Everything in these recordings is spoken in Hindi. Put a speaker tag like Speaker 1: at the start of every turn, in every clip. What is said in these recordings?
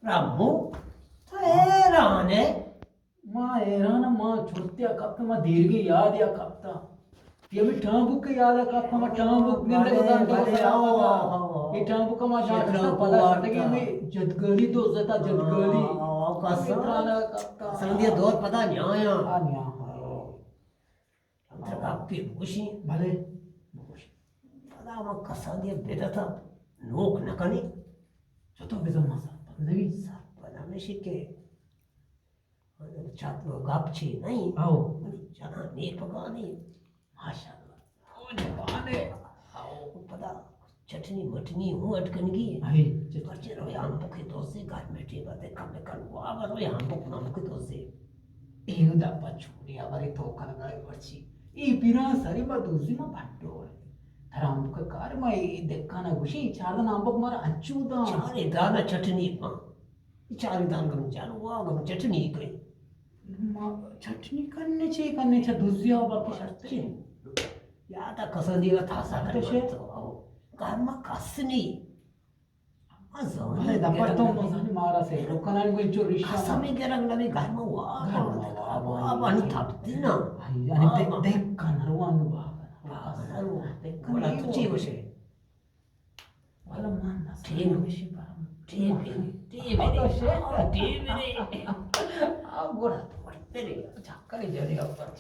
Speaker 1: Ramu, Taerane.
Speaker 2: Ma era ma churtia kapta ma dirgi yaad ya kapta. ये भी टर्म बुक के याद है कब हम टर्म बुक में तो बता दो ये टर्म बुक का मैं जान रहा पता है कि मैं जदगली तो ज़ता जदगली
Speaker 1: संध्या दौर पता नहीं आया
Speaker 2: आनिया
Speaker 1: अंतर कापी मुशी
Speaker 2: भले
Speaker 1: पता हम कसंदिया बेटा था नोक न कनी
Speaker 2: जो तो बेटा मसा नहीं
Speaker 1: पता नहीं शिके छात्र गापची नहीं
Speaker 2: आओ
Speaker 1: जना नेक पकानी
Speaker 2: माशाल्लाह ओ जवाने
Speaker 1: आओ पता चटनी मटनी हूँ अटकन की
Speaker 2: आई
Speaker 1: बच्चे रो यहाँ मुखे दोसे घर में टी बातें कम कर वो आवर रो यहाँ मुखे दोसे
Speaker 2: एक दापा छोड़ी आवारे तो कर गए बच्ची ये पिरा सारी बात दूसरी में भट्टो है थराम का कार में ये देखा ना गुशी चार दिन आंबक मारा अच्छूदा
Speaker 1: चारे दाना चटनी माँ चारे दान करूँ चारों वाह करूँ चटनी कहीं
Speaker 2: चटनी करने चाहिए दुजिया बाकी शर्त
Speaker 1: या था कसंदी का था सागर
Speaker 2: शे
Speaker 1: घर में कसनी
Speaker 2: अरे दपर तो मजानी मारा से लोकांना कोई जो रिश्ता
Speaker 1: कसमी के रंग लगे घर में वाह वाह थापती ना
Speaker 2: आणि देख कनरवा
Speaker 1: बड़ा तुझी वशे
Speaker 2: वाला मान ना
Speaker 1: ठीक
Speaker 2: विषय पर
Speaker 1: टीवी
Speaker 2: आ गोरा तेरे झक्करी जरी ऊपर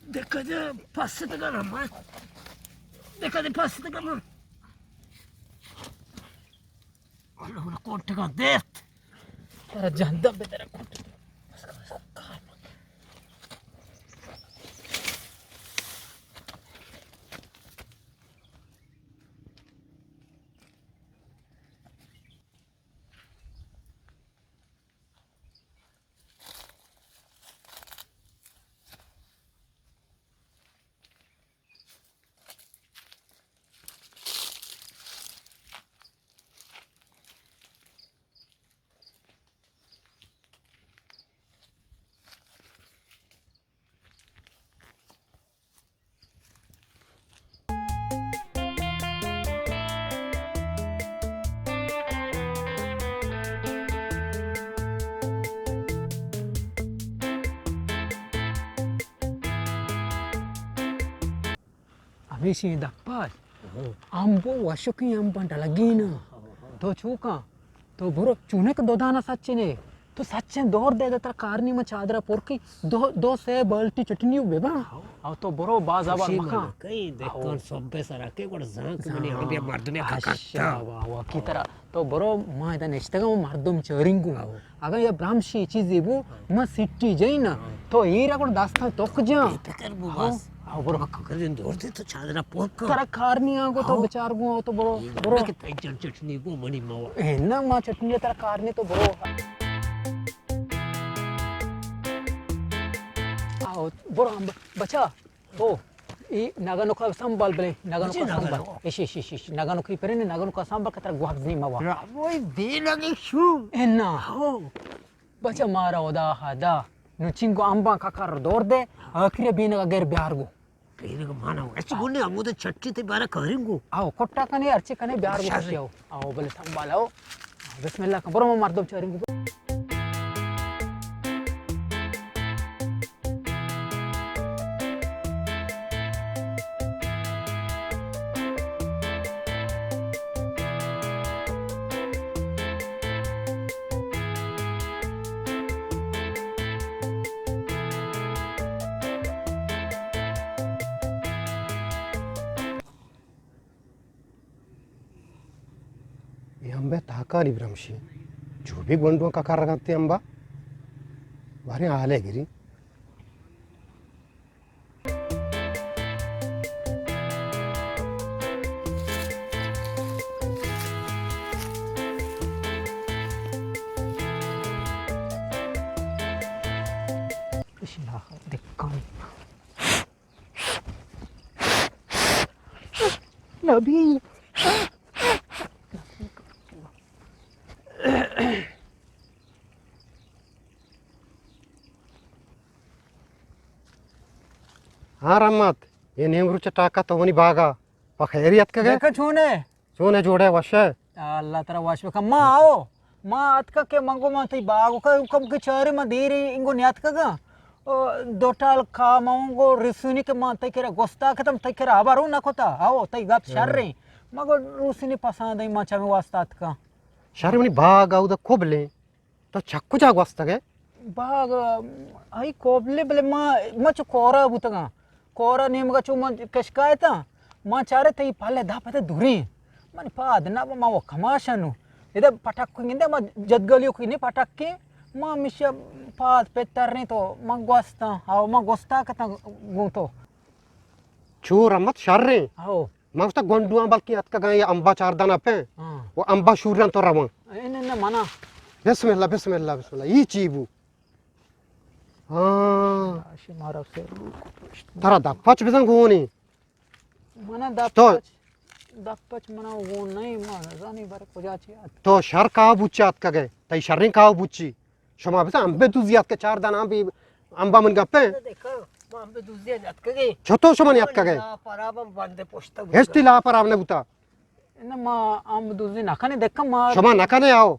Speaker 1: देखा दे पास से तक ना मैं देखा दे पास से तक ना अल्लाह ना कोट का दे
Speaker 2: तेरा जानदा बे तेरा coat Avisi dapat ambo wasuki ampan lagi na to chuka to bro चूने का दो दाना सच्चे ने तो सच्चे दौड़ दे देता कारनी में चादरा पोरकी दो से बाल्टी चटनी बेबा आओ तो बरो बाजाबार मखा
Speaker 1: कई देखो सब पे सारा के कोड जांक मनी हम भी मर्दने का काटा
Speaker 2: वाह की तरह तो बरो मां इधर नेस्टगा मर्दम चरिंगु अगर ये ब्राह्मशी चीज वो म सिटी जैना तो हीरा को दास्ता तोक जा
Speaker 1: कर वो बस आओ बरो कर दिन दौड़ दे तो चादरा पोक
Speaker 2: तेरा कारनी आगो तो बेचार गो तो बरो
Speaker 1: के चटनी को मनी मावा
Speaker 2: ए ना मां चटनी तेरा कारनी तो बरो बरो बचा ओ ಈ ನಗನಕ ಸಂಬಲ್ ಬಲೆ ನಗನಕ ಸಂಬಲ್ ಇಶಿ ನಗನಕ ಇಪರೆನೆ ನಗನಕ ಸಂಬಲ್ ಕತರ ಗ್ವಾಗ್ನಿ ಮವ
Speaker 1: ಓಯ್ ಬೇಲಗೆ ಶೂ
Speaker 2: ಎನ್ನ ಬಚ ಮಾರ ಓದಾ ಹದ ನುಚಿಂಗೋ ಅಂಬಾ ಕಕರ ದೋರ್ದೆ ಆಖಿರೆ ಬೀನಗ ಗರ್ ಬ್ಯಾರ್ಗು
Speaker 1: ಬೇನಗ ಮಾನವ ಅಚ್ಚ ಗುನ್ನೆ ಅಮುದ ಚಟ್ಟಿ te ಬಾರ ಕರಿಂಗು
Speaker 2: ಆವ್ ಕೊಟ್ಟ ಕನೆ ಅರ್ಚಿ ಕನೆ ಬ್ಯಾರ್ಗು ಕಟ್ಟಿಯೋ ಆವ್ ಬಲೆ ಸಂಬಾಲೋ ಬಿಸ್ಮಿಲ್ಲಾಹ ಕಬರೋ ಮರ್ದಂ ಚರಿಂಗು
Speaker 3: ये अंबे ताकाली ब्रह्मशी जो भी गोंडुआ का कार लगाते अंबा बारे आले गिरी
Speaker 2: नबी
Speaker 3: हाँ रमत ये नेमरूच्या टाका तो वनी बागा पखैरियत का
Speaker 2: देखा छूने
Speaker 3: सोने जोड़े वश
Speaker 2: अल्लाह तेरा वाश का माँ आओ माँ अतका के मंगो माँ तई बागो का कब के चारे में देरी इंगो न्यात का दोटाल का मांगो रिसुनी के माँ तई केरा गोस्ता के तम तई केरा आबारू ना कोता आओ तई गप शर रही मगो रूसिनी पसंद है माँ चाहे वास्ता अतका
Speaker 3: शहर वनी बागा उधर खोबले तो चक्कू जाग वास्ता के
Speaker 2: बाग आई कोबले बले माँ चो कोरा बुतगा कोरा नेम का चो माँ कशकाय था माँ चारे तई पाले दा पते दूरी मानी पाद ना माँ वो खमाशनु इधर पटाक को इंदे माँ जदगलियों को इन्हें पटाक के माँ मिश्या पाद पेटर नहीं तो माँ गोस्ता आओ माँ गोस्ता कता गुंतो
Speaker 3: चूर रमत शहर रे
Speaker 2: आओ
Speaker 3: माँ उसका गोंडुआ बल्कि अतका गाय अंबा चार दाना पे वो अंबा शूरन तो रवा
Speaker 2: इन्हें मना
Speaker 3: बिस्मिल्लाह बिस्मिल्लाह बिस्मिल्लाह ये चीबू हाँ
Speaker 2: मारा से
Speaker 3: तारा दप्पच बिजन गोनी
Speaker 2: मना
Speaker 3: तो
Speaker 2: दप्पच मना वो नहीं माँ जानी बारे को जाची
Speaker 3: तो शर का बुच्चा अतका गए तई शर्रिंग का बुच्ची शमा बिसा अंबे दुजियात के चार दाना भी अंबा मन गप्पे
Speaker 1: देखो मां पे दुजिया जात के
Speaker 3: छोटो शमा नियत का गए
Speaker 1: पराबम बंदे पोष्टा
Speaker 3: हेस्टी ला पर आपने बुता
Speaker 2: इन्हें माँ आम दूसरी नाखा नहीं देखा माँ
Speaker 3: शमा नका ने आओ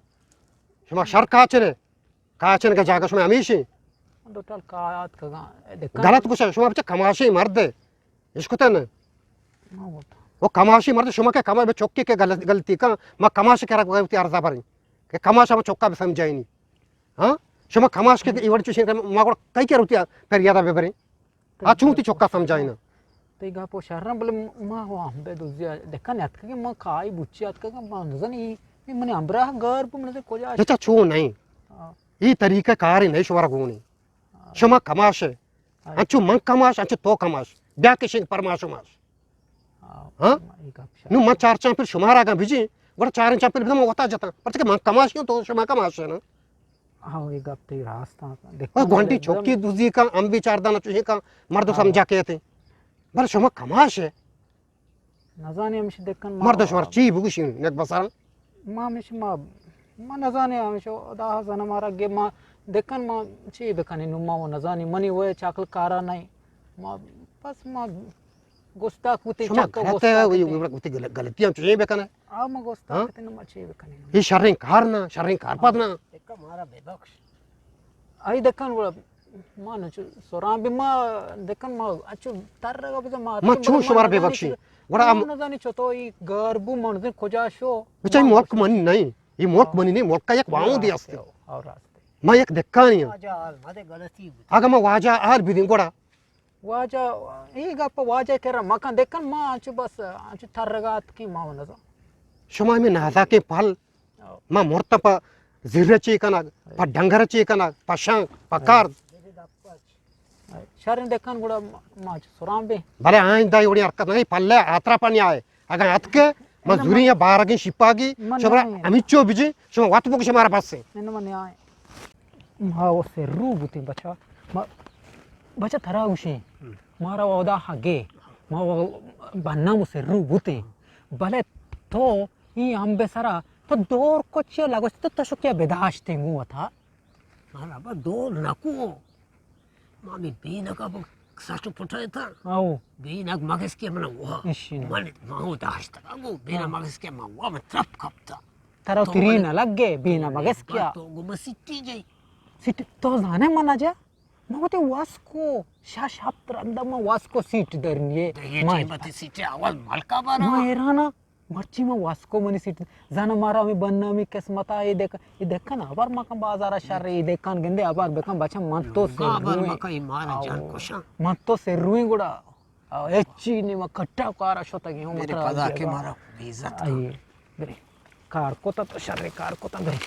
Speaker 3: शमा शर काचने का जाकर शमा हमेशा
Speaker 2: टोटल कायात का देखा
Speaker 3: गलत कुछ है शमा बच्चा कमाशी मर्द है इसको तो ना
Speaker 2: माँ बोलता
Speaker 3: वो कमाशी मर्द शमा के कमा में चौकी के गलती का मैं कमाशी करा को गलती अर्जा पर के कमाश हम चौका भी समझाई नहीं हाँ शमा कमाश के इवड़ चुशी माँ को कई क्या रुतिया फिर याद आवे बरे आचूंती चौका समझाई ना
Speaker 2: तो ये गापो शहर बोले माँ वो हम पे दूसरी देखा नहीं आता कि माँ खाई बुच्ची आता कि माँ नजर नहीं ये मैंने अम्बरा घर पर मैंने को जा
Speaker 3: अच्छा छू नहीं ये तरीका कार ही नहीं शुवार गुनी शमा कमाश है अंचु मंग कमाश अंचु तो कमाश ब्या के शिंग परमाश माश हाँ नु माँ चार चांपिल शुमारा का बिजी वड़ा चार चांपिल भी तो होता जाता पर के मंग कमाश क्यों तो शमा कमाश है ना
Speaker 2: हाँ ये गप ते रास्ता
Speaker 3: और घंटी चौकी दूसरी का अंबी चार दाना चुहे का मर्द समझा के थे पर शमा कमाश है
Speaker 2: नजाने हमसे देखन
Speaker 3: मर्द शुमार ची बुगुशी नेक बसार
Speaker 2: माँ मिश माँ नजाने हमसे दाह जना मारा गे माँ देखन माँ ची देखन इन माँ वो नजाने मनी वो चाकल कारा नहीं माँ बस माँ गुस्ताख होते
Speaker 3: शमा
Speaker 2: चाकल
Speaker 3: कहते हैं वो उतनी गलतियां चुहे बेकन है
Speaker 2: आ माँ गुस्ताख होते न माँ ची देखन
Speaker 3: ये शर्रिंग कार पद ना
Speaker 1: देखा मारा बेबख्श
Speaker 2: आई देखन वो माँ न सोरा भी माँ देखन माँ अच्छु तार रगा भी तो माँ
Speaker 3: माँ चू शुमार बेबख्शी वड़ा
Speaker 2: नजाने चतो ये गर्बू मन खोजा शो
Speaker 3: बच्चा मुल्क मनी नहीं ये मुल्क मनी नहीं मुल्क का एक वाऊ दिया अस्ते
Speaker 2: और रास्ते
Speaker 3: मैं एक देखा नहीं है
Speaker 1: आजा हाल मादे गलती
Speaker 3: आगे मैं वाजा आर भी दिंगोड़ा
Speaker 2: वाजा ये गप्पा वाजा कह रहा मकान देखन माँ अच्छु बस अच्छु तार रगा की माँ नजा
Speaker 3: शुमा में नाजा के पल माँ मुर्ता पा जिर्रे कना पा डंगर कना पा शंख पा कार
Speaker 2: शरण देखन गुड़ा माँ सोराम भी
Speaker 3: भले आइन दाई उड़ी हरकत नहीं पल्ले आत्रा पानी आए अगर अतके मजदूरी या बारगी शिपागी शबरा अमिचो बिजी शमा वात बुक शमारा पास से
Speaker 2: मैंने मने आए माँ वो से रू बुती बचा माँ बचा थरा उशी मारा वादा हागे माँ वो बन्ना मुझसे रू बुती भले तो ये हम बेसरा तो दौर को चिया लागो तो तशो क्या बेदाश्ते मुँह था
Speaker 1: मारा बा दो नाको मामी बीना का साचो पठाया था
Speaker 2: आओ
Speaker 1: बीना मगस के मना हुआ
Speaker 2: इशी
Speaker 1: मन माहो दाश्ता वो बीना मगस के मा हुआ मैं ट्रप कपता
Speaker 2: थरा तिरी ना लग गए बीना मगस क्या
Speaker 1: तो गो मसिटी जाई
Speaker 2: सीट तो जाने मना जा मग ते वास्को शाशाप्तर अंदा मग वास्को सीट धरली
Speaker 1: ये टीमती सीटे आवाज मलका बारा
Speaker 2: मायरा ना मर्ची मग वास्को मनी सीट जाना मारा मी बनना मी केस मता ये देख ना अबार मका बाजारा शर ये देखन गंदे अबार बेकन बचा मन तो से
Speaker 1: अबार मका ई मारा जान कोशा
Speaker 2: मन तो से रुई गुड़ा एच्ची नि मग कट्टा कारा शोता गे
Speaker 1: मेरे पदा के मारा इज्जत
Speaker 2: आई बरे कार को तो शर्रे कार को तो गए